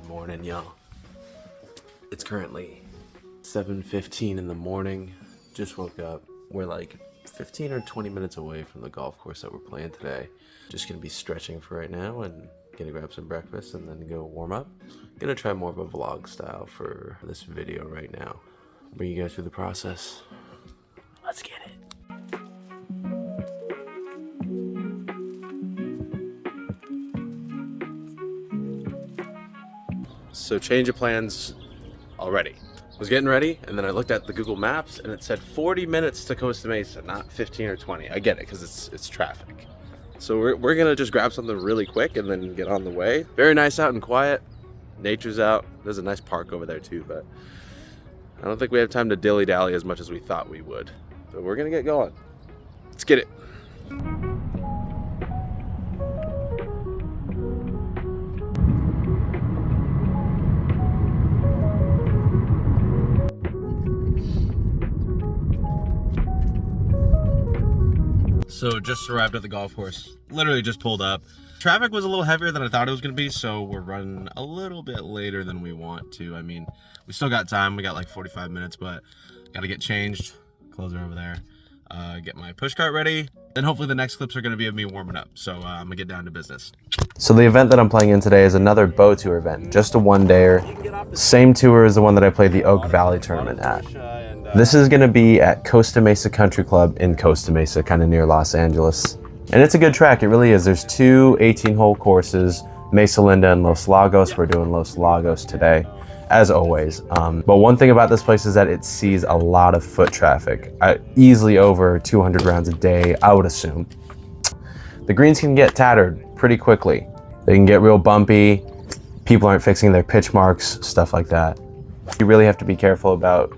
Morning, y'all. It's currently 7:15 in the morning. Just woke up. We're like 15 or 20 minutes away from the golf course that we're playing today. Just gonna be stretching for right now and gonna grab some breakfast and then go warm up. Gonna try more of a vlog style for this video right now. Bring you guys through the process. Let's get it. So change of plans already. Was getting ready, and then I looked at the Google Maps, and it said 40 minutes to Costa Mesa, not 15 or 20. I get it, because it's traffic. So we're gonna just grab something really quick and then get on the way. Very nice out and quiet. Nature's out. There's a nice park over there too, but I don't think we have time to dilly-dally as much as we thought we would. So we're gonna get going. Let's get it. So just arrived at the golf course, literally just pulled up. Traffic was a little heavier than I thought it was gonna be, so we're running a little bit later than we want to. I mean, we still got time, we got like 45 minutes, but gotta get changed, clothes are over there, get my push cart ready, then hopefully the next clips are gonna be of me warming up. So I'm gonna get down to business. So the event that I'm playing in today is another bow tour event, just a one-dayer. Same tour as the one that I played the Oak Valley tournament at. This is gonna be at Costa Mesa Country Club in Costa Mesa, kind of near Los Angeles. And it's a good track, it really is. There's two 18-hole courses, Mesa Linda and Los Lagos. We're doing Los Lagos today, as always. But one thing about this place is that it sees a lot of foot traffic, easily over 200 rounds a day, I would assume. The greens can get tattered pretty quickly. They can get real bumpy, people aren't fixing their pitch marks, stuff like that. You really have to be careful about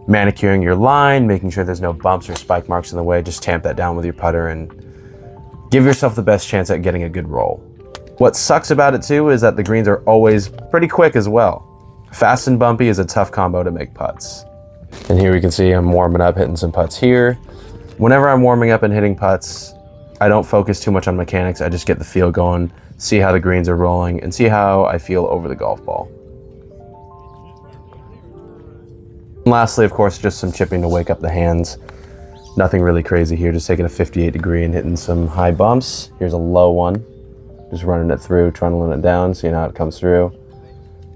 manicuring your line, making sure there's no bumps or spike marks in the way. Just tamp that down with your putter and give yourself the best chance at getting a good roll. What sucks about it too is that the greens are always pretty quick as well. Fast and bumpy is a tough combo to make putts. And here we can see I'm warming up, hitting some putts here. Whenever I'm warming up and hitting putts, I don't focus too much on mechanics. I just get the feel going, see how the greens are rolling, and see how I feel over the golf ball. And lastly, of course, just some chipping to wake up the hands. Nothing really crazy here, just taking a 58 degree and hitting some high bumps. Here's a low one, just running it through, trundling it down, seeing how it comes through.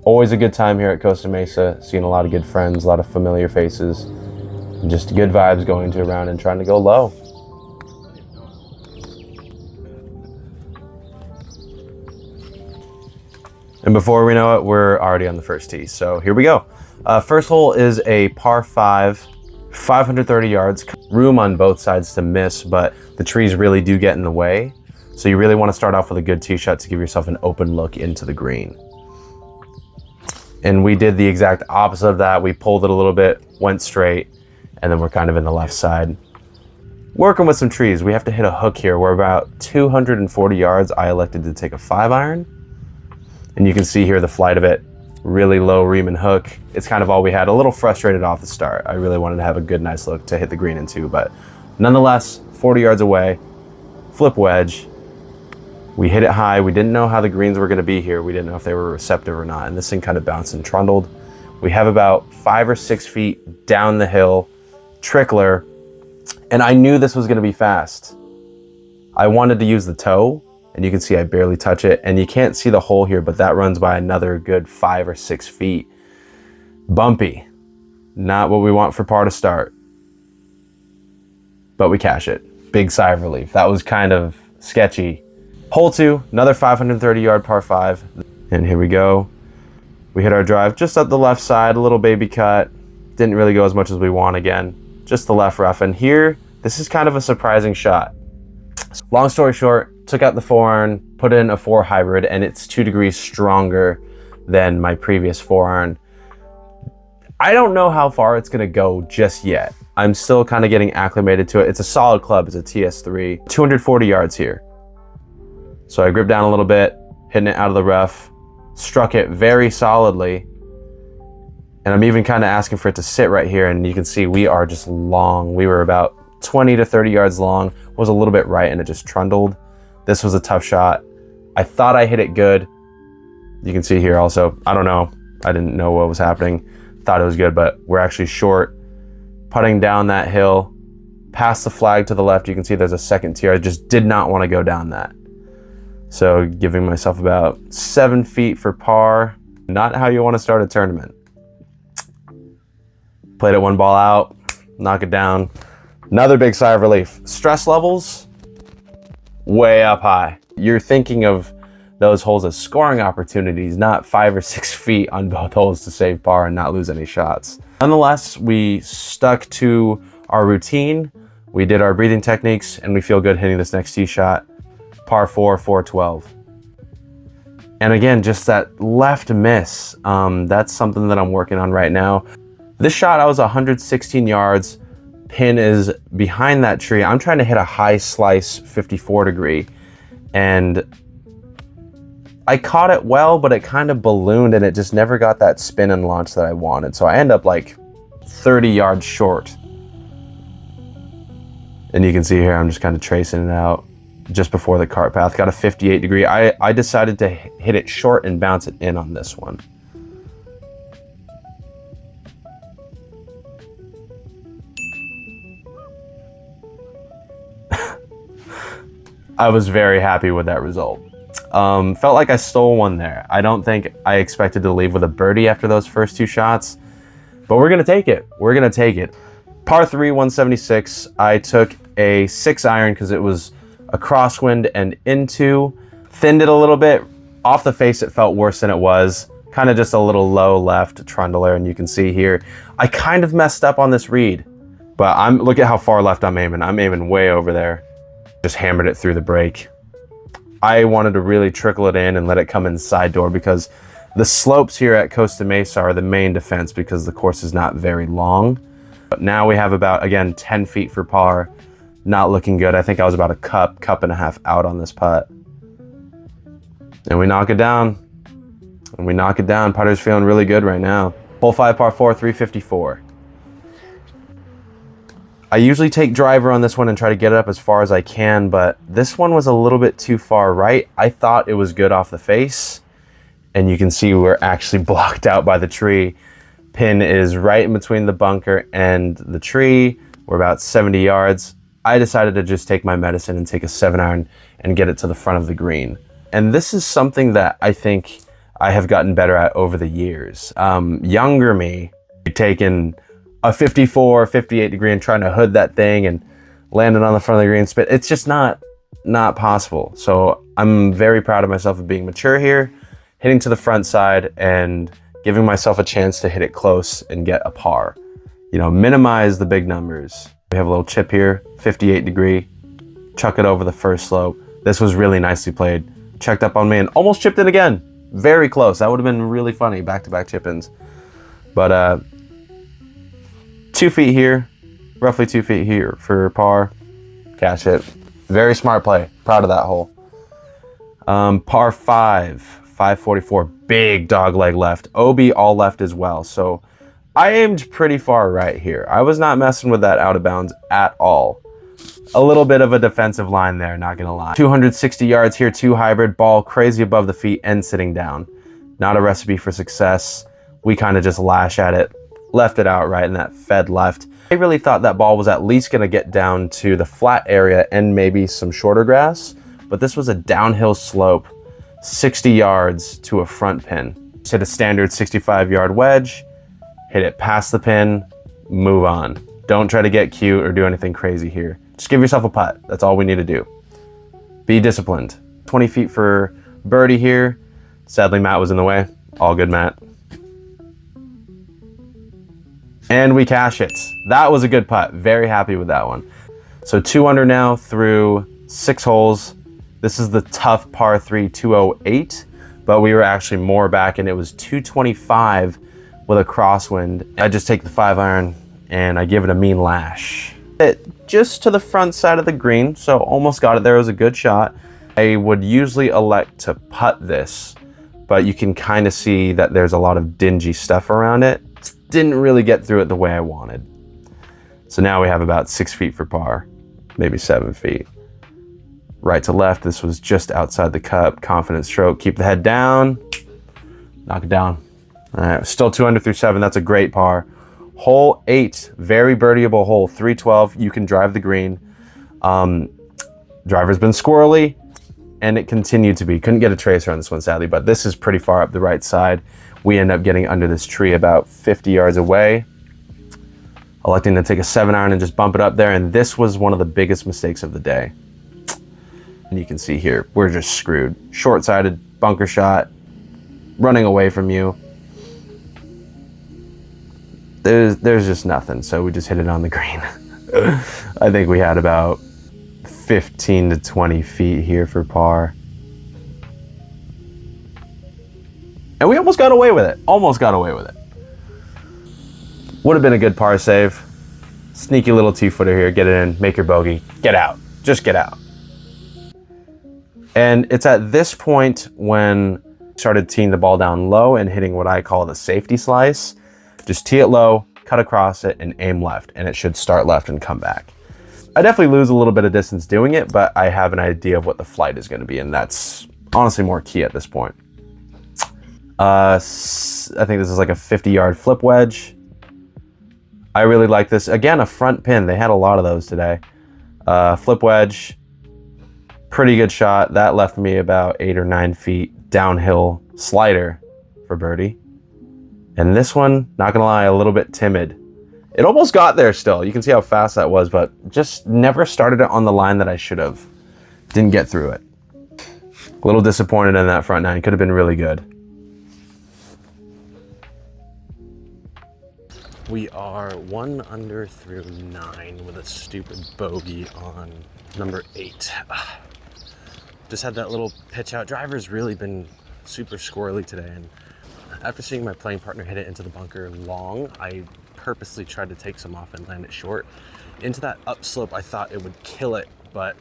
Always a good time here at Costa Mesa, seeing a lot of good friends, a lot of familiar faces, and just good vibes going to around and trying to go low. And before we know it, we're already on the first tee, so here we go. First hole is a par 5, 530 yards, room on both sides to miss, but the trees really do get in the way. So you really want to start off with a good tee shot to give yourself an open look into the green. And we did the exact opposite of that. We pulled it a little bit, went straight, and then we're kind of in the left side. Working with some trees, we have to hit a hook here. We're about 240 yards. I elected to take a 5-iron. And you can see here the flight of it. Really low ream and hook. It's kind of all we had. A little frustrated off the start. I really wanted to have a good, nice look to hit the green into, but nonetheless, 40 yards away, flip wedge. We hit it high. We didn't know how the greens were going to be here. We didn't know if they were receptive or not, and this thing kind of bounced and trundled. We have about 5 or 6 feet down the hill, trickler, and I knew this was going to be fast. I wanted to use the toe, and you can see I barely touch it, and you can't see the hole here, but that runs by another good 5 or 6 feet. Bumpy, not what we want for par to start, but we cash it. Big sigh of relief. That was kind of sketchy. Hole 2, another 530 yard par 5, and here we go. We hit our drive just up the left side, a little baby cut. Didn't really go as much as we want again, just the left rough. And here, this is kind of a surprising shot. Long story short, took out the 4-iron, put in a 4 hybrid, and it's 2 degrees stronger than my previous 4-iron. I don't know how far it's gonna go just yet. I'm still kind of getting acclimated to it. It's a solid club, it's a TS3, 240 yards here. So I gripped down a little bit, hitting it out of the rough, struck it very solidly, and I'm even kind of asking for it to sit right here, and you can see we are just long. We were about 20 to 30 yards long, was a little bit right, and it just trundled. This was a tough shot. I thought I hit it good. You can see here also, I don't know, I didn't know what was happening. Thought it was good, but we're actually short. Putting down that hill, past the flag to the left, you can see there's a second tier. I just did not want to go down that. So giving myself about 7 feet for par. Not how you want to start a tournament. Played it 1 ball out, knock it down. Another big sigh of relief. Stress levels, way up high. You're thinking of those holes as scoring opportunities, not 5 or 6 feet on both holes to save par and not lose any shots. Nonetheless, we stuck to our routine. We did our breathing techniques and we feel good hitting this next tee shot. Par 4, 412. And again, just that left miss, that's something that I'm working on right now. This shot, I was 116 yards. Pin is behind that tree. I'm trying to hit a high slice 54 degree. And I caught it well, but it kind of ballooned and it just never got that spin and launch that I wanted. So I end up like 30 yards short. And you can see here, I'm just kind of tracing it out just before the cart path. Got a 58 degree. I decided to hit it short and bounce it in on this one. I was very happy with that result. Felt like I stole one there. I don't think I expected to leave with a birdie after those first 2 shots, but we're gonna take it. We're gonna take it. Par 3, 176. I took a 6 iron because it was a crosswind and into. Thinned it a little bit. Off the face, it felt worse than it was. Kind of just a little low left trundler, and you can see here, I kind of messed up on this read, but look at how far left I'm aiming. I'm aiming way over there. Just hammered it through the break. I wanted to really trickle it in and let it come in the side door because the slopes here at Costa Mesa are the main defense because the course is not very long. But now we have about, again, 10 feet for par. Not looking good. I think I was about a cup and a half out on this putt. And we knock it down. And we knock it down. Putter's feeling really good right now. Hole 5, par 4, 354. I usually take driver on this one and try to get it up as far as I can, but this one was a little bit too far right. I thought it was good off the face, and you can see we're actually blocked out by the tree. Pin is right in between the bunker and the tree. We're about 70 yards. I decided to just take my medicine and take a 7 iron and get it to the front of the green. And this is something that I think I have gotten better at over the years. Younger me, taking a 54, 58 degree and trying to hood that thing and land it on the front of the green spit. It's just not possible. So I'm very proud of myself of being mature here, hitting to the front side and giving myself a chance to hit it close and get a par. You know, minimize the big numbers. We have a little chip here, 58 degree, chuck it over the first slope. This was really nicely played. Checked up on me and almost chipped it again. Very close. That would have been really funny, back-to-back chip-ins. But 2 feet here, roughly 2 feet here for par. Cash it. Very smart play. Proud of that hole. Par 5, 544. Big dog leg left. OB all left as well. So I aimed pretty far right here. I was not messing with that out of bounds at all. A little bit of a defensive line there, not gonna lie. 260 yards here, 2 hybrid, ball crazy above the feet and sitting down. Not a recipe for success. We kind of just lash at it. Left it out right and that fed left. I really thought that ball was at least going to get down to the flat area and maybe some shorter grass, but this was a downhill slope, 60 yards to a front pin. Just hit a standard 65-yard wedge, hit it past the pin, move on. Don't try to get cute or do anything crazy here. Just give yourself a putt. That's all we need to do. Be disciplined. 20 feet for birdie here. Sadly, Matt was in the way. All good, Matt. And we cash it. That was a good putt. Very happy with that one. So 2 under now through 6 holes. This is the tough par 3 208, but we were actually more back and it was 225 with a crosswind. I just take the 5 iron and I give it a mean lash. It just to the front side of the green, so almost got it there. It was a good shot. I would usually elect to putt this, but you can kind of see that there's a lot of dingy stuff around it. Didn't really get through it the way I wanted. So now we have about 6 feet for par, maybe 7 feet. Right to left, this was just outside the cup. Confident stroke, keep the head down. Knock it down. All right, still 2 under through 7. That's a great par. Hole 8, very birdieable hole, 312. You can drive the green. Driver's been squirrely, and it continued to be. Couldn't get a tracer on this one, sadly, but this is pretty far up the right side. We end up getting under this tree about 50 yards away. Electing to take a 7-iron and just bump it up there, and this was one of the biggest mistakes of the day. And you can see here, we're just screwed. Short-sided bunker shot, running away from you. There's just nothing, so we just hit it on the green. I think we had about 15 to 20 feet here for par. And we almost got away with it. Almost got away with it. Would have been a good par save. Sneaky little 2-footer here. Get it in, make your bogey. Get out. Just get out. And it's at this point when I started teeing the ball down low and hitting what I call the safety slice. Just tee it low, cut across it, and aim left, and it should start left and come back. I definitely lose a little bit of distance doing it, but I have an idea of what the flight is going to be, and that's honestly more key at this point. I think this is like a 50-yard flip wedge. I really like this. Again, a front pin. They had a lot of those today. Flip wedge, pretty good shot. That left me about 8 or 9 feet downhill slider for birdie. And this one, not gonna lie, a little bit timid. It almost got there still. You can see how fast that was, but just never started it on the line that I should have. Didn't get through it. A little disappointed in that front 9. Could have been really good. We are 1 under through 9 with a stupid bogey on number 8. Just had that little pitch out. Driver's really been super squirrely today, and after seeing my playing partner hit it into the bunker long, I purposely tried to take some off and land it short. Into that upslope, I thought it would kill it, but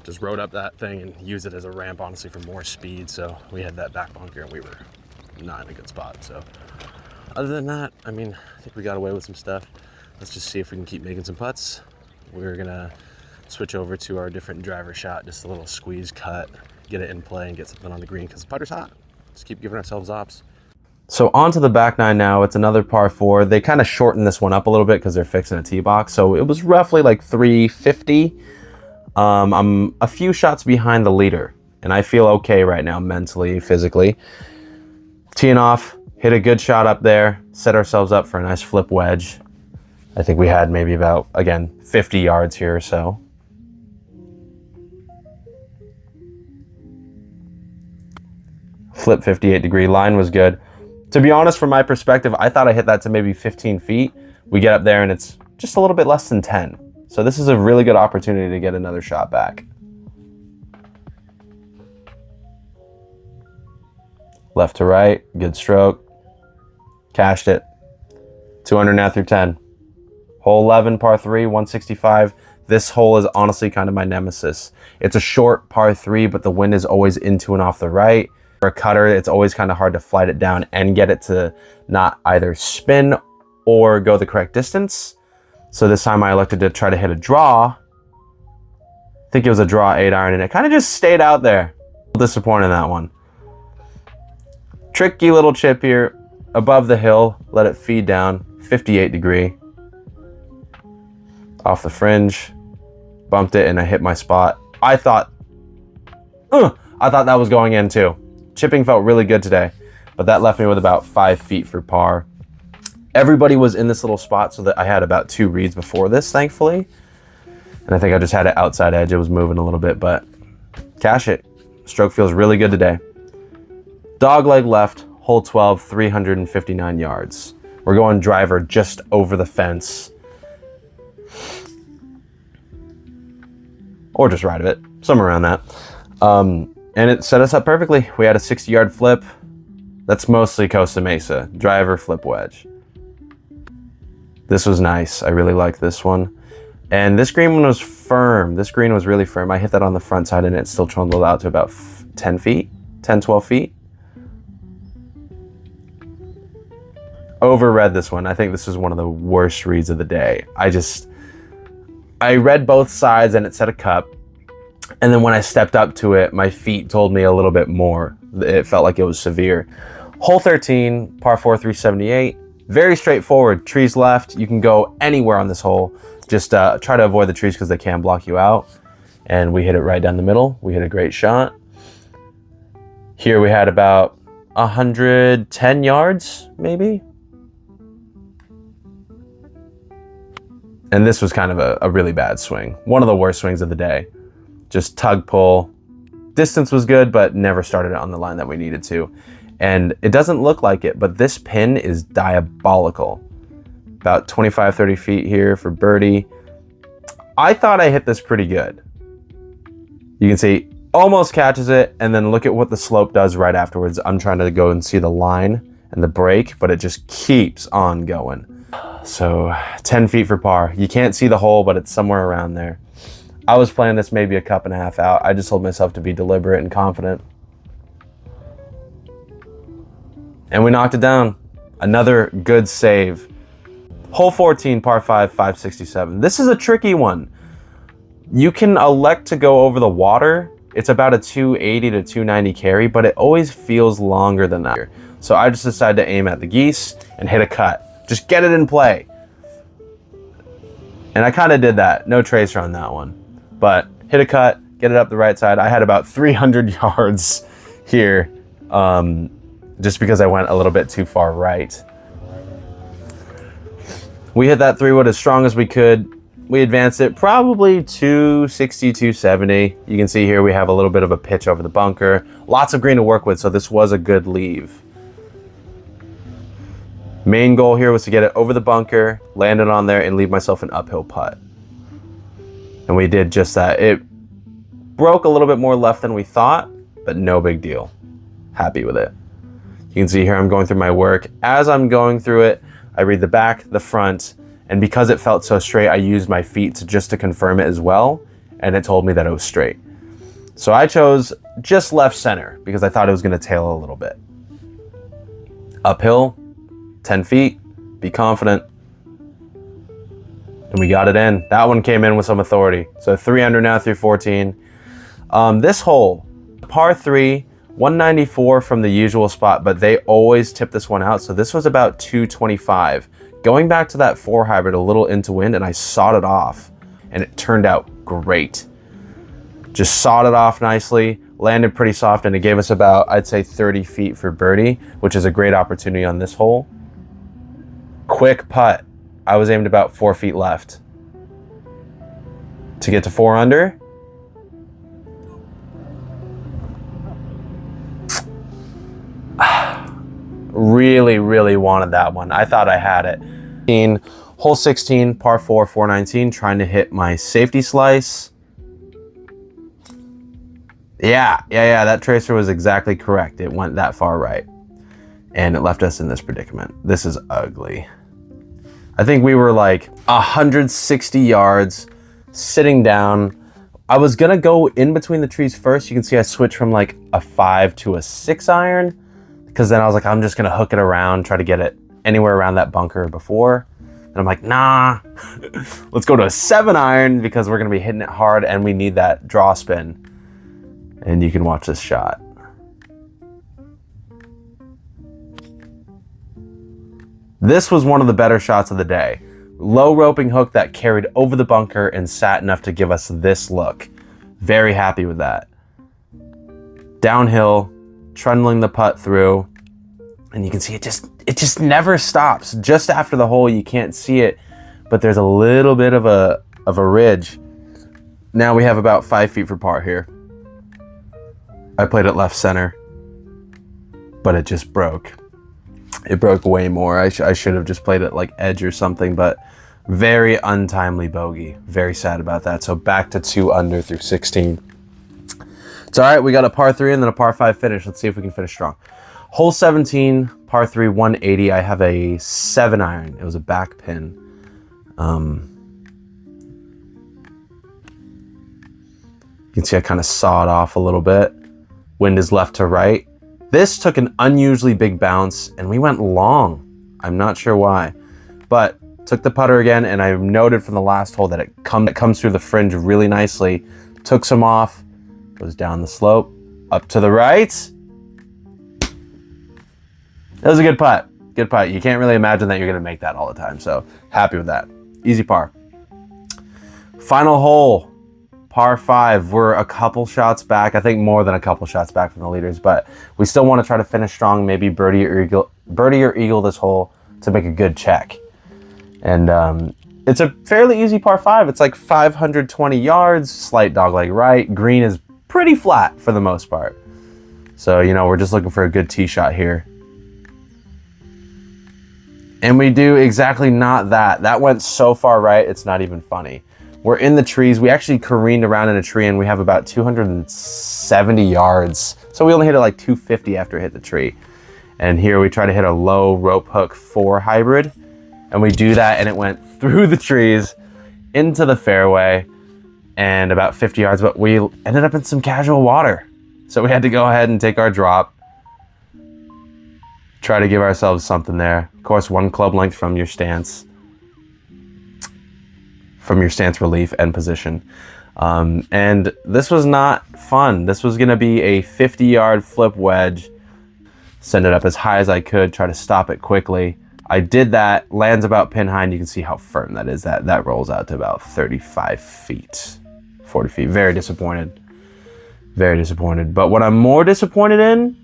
just rode up that thing and used it as a ramp, honestly, for more speed. So we had that back bunker and we were not in a good spot. So other than that, I mean, I think we got away with some stuff. Let's just see if we can keep making some putts. We're gonna switch over to our different driver shot, just a little squeeze cut, get it in play and get something on the green because the putter's hot. Just keep giving ourselves ops. So on to the back 9 now. It's another par 4. They kind of shortened this one up a little bit because they're fixing a tee box. So it was roughly like 350. I'm a few shots behind the leader, and I feel okay right now, mentally, physically. Teeing off, hit a good shot up there, set ourselves up for a nice flip wedge. I think we had maybe about, again, 50 yards here or so. Flip 58-degree, line was good. To be honest, from my perspective, I thought I hit that to maybe 15 feet. We get up there and it's just a little bit less than 10. So this is a really good opportunity to get another shot back. Left to right, good stroke. Cashed it. 200 now through 10. Hole 11, par 3, 165. This hole is honestly kind of my nemesis. It's a short par 3, but the wind is always into and off the right. For a cutter, it's always kind of hard to flight it down and get it to not either spin or go the correct distance. So this time I elected to try to hit a draw. I think it was a draw 8-iron, and it kind of just stayed out there. Disappointed in that one. Tricky little chip here, above the hill, let it feed down, 58-degree. Off the fringe, bumped it, and I hit my spot. I thought that was going in too. Chipping felt really good today, but that left me with about 5 feet for par. Everybody was in this little spot, so that I had about 2 reads before this, thankfully. And I think I just had it outside edge. It was moving a little bit, but cash it. Stroke feels really good today. Dogleg left, hole 12, 359 yards. We're going driver just over the fence. Or just right of it, somewhere around that. And it set us up perfectly. We had a 60-yard flip. That's mostly Costa Mesa. Driver, flip wedge. This was nice. I really liked this one. And this green one was firm. This green was really firm. I hit that on the front side and it still trundled out to about 10 feet, 10, 12 feet. Overread this one. I think this was one of the worst reads of the day. I read both sides and it said a cup. And then when I stepped up to it, my feet told me a little bit more. It felt like it was severe. Hole 13, par 4, 378. Very straightforward. Trees left. You can go anywhere on this hole. Just try to avoid the trees because they can block you out. And we hit it right down the middle. We hit a great shot. Here we had about 110 yards, maybe. And this was kind of a really bad swing. One of the worst swings of the day. Just tug pull. Distance was good, but never started it on the line that we needed to. And it doesn't look like it, but this pin is diabolical. About 25, 30 feet here for birdie. I thought I hit this pretty good. You can see almost catches it, and then look at what the slope does right afterwards. I'm trying to go and see the line and the break, but it just keeps on going. So 10 feet for par. You can't see the hole, but it's somewhere around there. I was playing this maybe a cup and a half out. I just told myself to be deliberate and confident. And we knocked it down. Another good save. Hole 14, par 5, 567. This is a tricky one. You can elect to go over the water. It's about a 280 to 290 carry, but it always feels longer than that. So I just decided to aim at the geese and hit a cut. Just get it in play. And I kind of did that. No tracer on that one. But hit a cut, get it up the right side. I had about 300 yards here, just because I went a little bit too far right. We hit that 3-wood as strong as we could. We advanced it probably 260, 270. You can see here we have a little bit of a pitch over the bunker. Lots of green to work with, so this was a good leave. Main goal here was to get it over the bunker, land it on there, and leave myself an uphill putt. And we did just that. It broke a little bit more left than we thought, but no big deal. Happy with it. You can see here I'm going through my work. As I'm going through it, I read the back, the front, and because it felt so straight, I used my feet to confirm it as well, and it told me that it was straight. So I chose just left center because I thought it was going to tail a little bit. Uphill, 10 feet, be confident. And we got it in. That one came in with some authority. So 3 under now through 14. This hole, par 3, 194 from the usual spot, but they always tip this one out. So this was about 225. Going back to that 4 hybrid a little into wind, and I sawed it off, and it turned out great. Just sawed it off nicely, landed pretty soft, and it gave us about, I'd say 30 feet for birdie, which is a great opportunity on this hole. Quick putt. I was aimed about 4 feet left to get to 4 under. Really, really wanted that one. I thought I had it. Hole 16, par 4, 419, trying to hit my safety slice. Yeah, that tracer was exactly correct. It went that far right. And it left us in this predicament. This is ugly. I think we were like 160 yards, sitting down. I was gonna go in between the trees first. You can see I switched from like a 5 to a 6 iron, because then I was like, I'm just gonna hook it around, try to get it anywhere around that bunker before. And I'm like, nah, let's go to a 7 iron because we're gonna be hitting it hard and we need that draw spin. And you can watch this shot. This was one of the better shots of the day. Low roping hook that carried over the bunker and sat enough to give us this look. Very happy with that. Downhill, trundling the putt through, and you can see it just never stops. Just after the hole, you can't see it, but there's a little bit of a ridge. Now we have about 5 feet for par here. I played it left center, but it just broke. It broke way more. I should have just played it like edge or something, but very untimely bogey. Very sad about that. So back to 2 under through 16. It's all right. We got a par 3 and then a par 5 finish. Let's see if we can finish strong. Hole 17, par 3, 180. I have a 7 iron. It was a back pin. You can see I kind of saw it off a little bit. Wind is left to right. This took an unusually big bounce and we went long. I'm not sure why, but took the putter again, and I noted from the last hole that it comes through the fringe really nicely. Took some off, goes down the slope, up to the right. It was a good putt. Good putt. You can't really imagine that you're going to make that all the time. So happy with that. Easy par. Final hole, par 5. We're a couple shots back. I think more than a couple shots back from the leaders, but we still want to try to finish strong. Maybe birdie or eagle this hole to make a good check. And it's a fairly easy par 5. It's like 520 yards, slight dogleg right. Green is pretty flat for the most part. So, you know, we're just looking for a good tee shot here. And we do exactly not that. That went so far right, it's not even funny. We're in the trees. We actually careened around in a tree and we have about 270 yards. So we only hit it like 250 after it hit the tree. And here we try to hit a low rope hook 4 hybrid. And we do that and it went through the trees into the fairway and about 50 yards, but we ended up in some casual water. So we had to go ahead and take our drop. Try to give ourselves something there. Of course, 1 club length from your stance. From your stance relief and position. And this was not fun. This was gonna be a 50-yard flip wedge. Send it up as high as I could, try to stop it quickly. I did that, lands about pin high, and you can see how firm that is. That rolls out to about 35 feet, 40 feet. Very disappointed. Very disappointed. But what I'm more disappointed in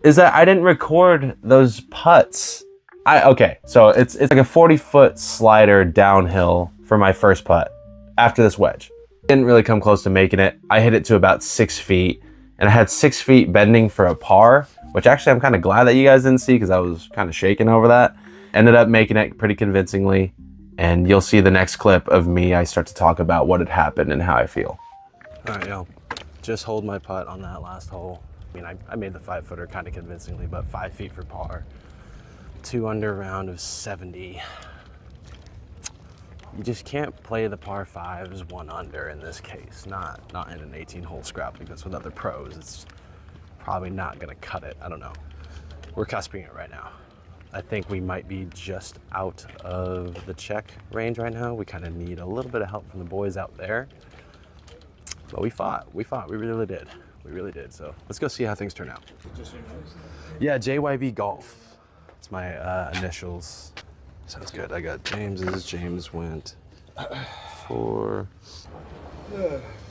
is that I didn't record those putts. Okay, so it's like a 40-foot slider downhill for my first putt after this wedge. Didn't really come close to making it. I hit it to about 6 feet, and I had 6 feet bending for a par, which actually I'm kind of glad that you guys didn't see because I was kind of shaking over that. Ended up making it pretty convincingly, and you'll see the next clip of me. I start to talk about what had happened and how I feel. All right, yo, just hold my putt on that last hole. I mean, I made the 5-footer kind of convincingly, but 5 feet for par. 2 under round of 70. You just can't play the par 5s 1 under in this case. Not in an 18-hole scrap, because with other pros, it's probably not gonna cut it. I don't know. We're cusping it right now. I think we might be just out of the check range right now. We kind of need a little bit of help from the boys out there. But we fought, we really did. We really did, so let's go see how things turn out. Yeah, JYB Golf. It's my initials. Sounds good. I got James's. James went 4.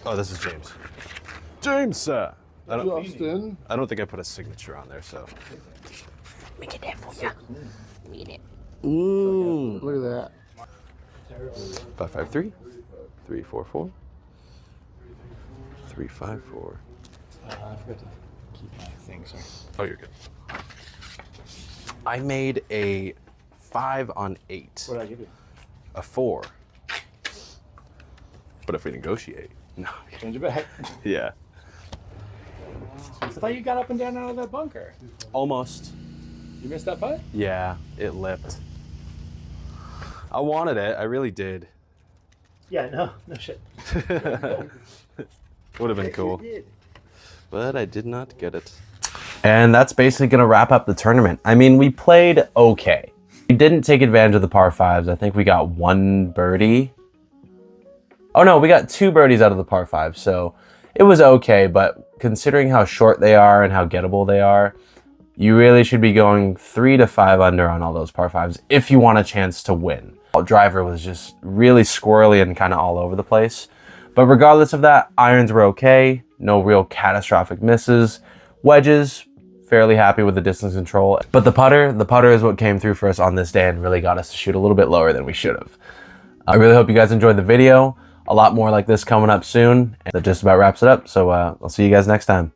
Oh, this is James. James, sir. I don't think I put a signature on there, so. We did that for you. Read it. Look at that. 553, 344, 354. I forgot to keep my thing, so. Oh, you're good. I made a 5 on 8. What did I give you? A 4. But if we negotiate, no. Change it back. Yeah. I thought you got up and down out of that bunker. Almost. You missed that putt? Yeah, it lipped. I wanted it. I really did. Yeah, no shit. Would have been cool. But I did not get it. And that's basically going to wrap up the tournament. I mean, we played okay. We didn't take advantage of the par 5s. I think we got 1 birdie. Oh no, we got 2 birdies out of the par 5. So it was okay, but considering how short they are and how gettable they are, you really should be going 3 to 5 under on all those par 5s if you want a chance to win. The driver was just really squirrely and kind of all over the place. But regardless of that, irons were okay. No real catastrophic misses. Wedges, fairly happy with the distance control. But the putter is what came through for us on this day and really got us to shoot a little bit lower than we should have. I really hope you guys enjoyed the video. A lot more like this coming up soon. And that just about wraps it up. So I'll see you guys next time.